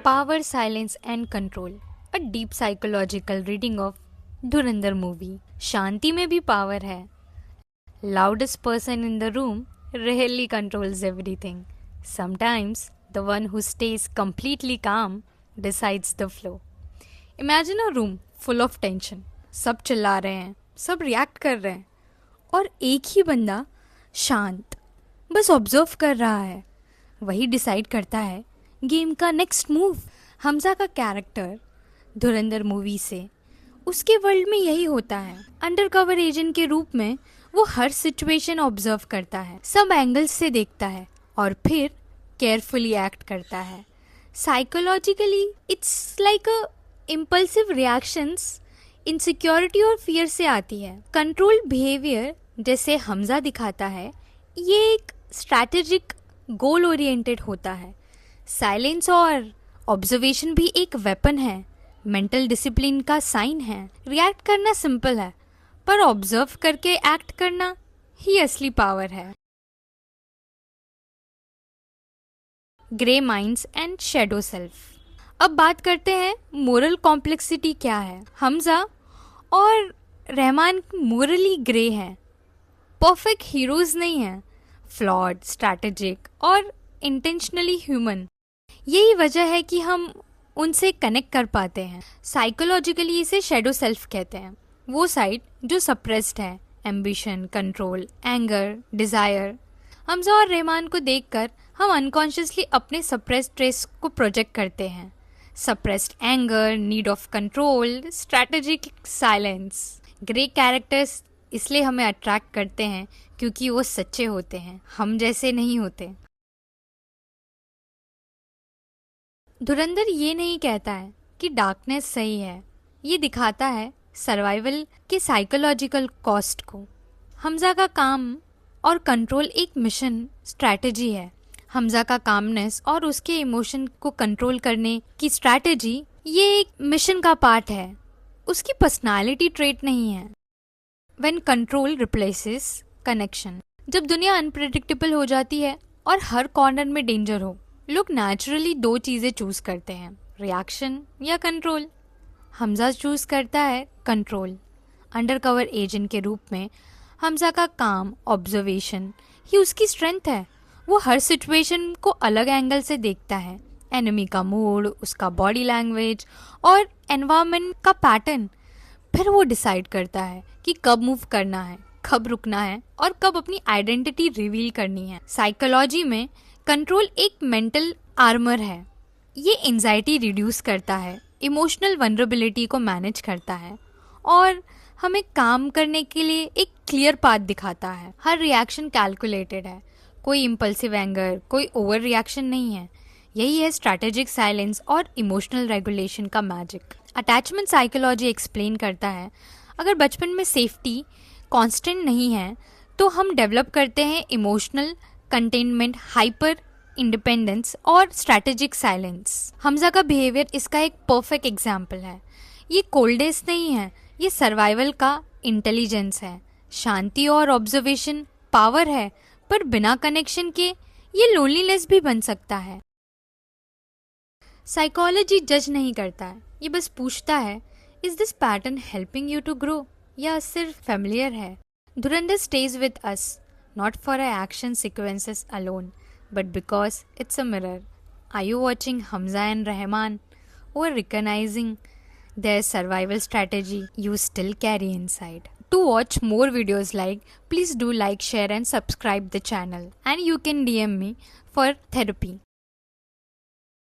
Power, Silence and Control, a deep psychological reading of Dhurandhar movie. शांति में भी power है। Loudest person in the room rarely controls everything. Sometimes the one who stays completely calm decides the flow. Imagine a room full of tension. सब चिल्ला रहे हैं, सब react कर रहे हैं और एक ही बंदा शांत बस ऑब्जर्व कर रहा है। वही डिसाइड करता है गेम का नेक्स्ट मूव। हमजा का कैरेक्टर धुरंधर मूवी से उसके वर्ल्ड में यही होता है। अंडरकवर एजेंट के रूप में वो हर सिचुएशन ऑब्जर्व करता है, सब एंगल्स से देखता है और फिर केयरफुली एक्ट करता है। Psychologically it's like a impulsive reactions insecurity और फियर से आती है। कंट्रोल बिहेवियर जैसे हमजा दिखाता है ये एक स्ट्रैटेजिक गोल ओरिएंटेड होता है। साइलेंस और ऑब्जर्वेशन भी एक वेपन है, मेंटल डिसिप्लिन का साइन है। रिएक्ट करना सिंपल है पर ऑब्जर्व करके एक्ट करना ही असली पावर है। Grey minds and shadow self. अब बात करते हैं मोरल कॉम्प्लेक्सिटी क्या है। हमजा और रहमान मोरली ग्रे हैं, परफेक्ट हीरोज नहीं हैं, फ्लॉड, स्ट्रैटेजिक और इंटेंशनली ह्यूमन। यही वजह है कि हम उनसे कनेक्ट कर पाते हैं। साइकोलॉजिकली इसे शैडो सेल्फ कहते हैं, वो साइड जो सप्रेस्ड है, ambition, control, anger, desire. Hamza और रहमान को देखकर हम अनकॉन्शियसली अपने सप्रेस्ड ट्रेस को प्रोजेक्ट करते हैं। Suppressed anger, need of control, strategic silence. Grey characters इसलिए हमें अट्रैक्ट करते हैं क्योंकि वो सच्चे होते हैं, हम जैसे नहीं होते। धुरंधर ये नहीं कहता है कि डार्कनेस सही है, ये दिखाता है सर्वाइवल के साइकोलॉजिकल कॉस्ट को। हमजा का काम और कंट्रोल एक मिशन स्ट्रैटेजी है। हमजा का कामनेस और उसके इमोशन को कंट्रोल करने की स्ट्रैटेजी ये एक मिशन का पार्ट है, उसकी पर्सनालिटी ट्रेट नहीं है। When control replaces connection. जब दुनिया अनप्रेडिक्टेबल हो जाती है और हर कॉर्नर में डेंजर हो, लोग नेचुरली दो चीजें चूज करते हैं, रिएक्शन या कंट्रोल। हमजा चूज करता है कंट्रोल। अंडरकवर एजेंट के रूप में हमजा का काम, ऑब्जर्वेशन ही उसकी स्ट्रेंथ है। वो हर सिचुएशन को अलग एंगल से देखता है, एनिमी का मूड, उसका बॉडी लैंग्वेज और एनवायरनमेंट का पैटर्न। फिर वो डिसाइड करता है कि कब मूव करना है, कब रुकना है और कब अपनी आइडेंटिटी रिवील करनी है। साइकोलॉजी में कंट्रोल एक मेंटल आर्मर है। ये एंजाइटी रिड्यूस करता है, इमोशनल वनरेबिलिटी को मैनेज करता है और हमें काम करने के लिए एक क्लियर पाथ दिखाता है। हर रिएक्शन कैलकुलेटेड है, कोई इम्पल्सिव एंगर, कोई ओवर रिएक्शन नहीं है। यही है स्ट्रैटेजिक साइलेंस और इमोशनल रेगुलेशन का मैजिक। अटैचमेंट साइकोलॉजी एक्सप्लेन करता है अगर बचपन में सेफ्टी कांस्टेंट नहीं है तो हम डेवलप करते हैं इमोशनल कंटेनमेंट, हाइपर इंडिपेंडेंस और स्ट्रैटेजिक साइलेंस। हमजा का बिहेवियर इसका एक परफेक्ट एग्जाम्पल है। ये कोल्डेस्ट नहीं है, ये सर्वाइवल का इंटेलिजेंस है। शांति और ऑब्जर्वेशन पावर है पर बिना कनेक्शन के ये लोनलीनेस भी बन सकता है। साइकोलॉजी जज नहीं करता है, ये बस पूछता है is this pattern helping you to grow या सिर्फ फेमिलियर है। Dhurandhar stage with us not for our action sequences alone, but because it's a mirror. Are you watching Hamza and Rahman or recognizing their survival strategy you still carry inside? To watch more videos like, please do like, share and subscribe the channel, and you can DM me for therapy.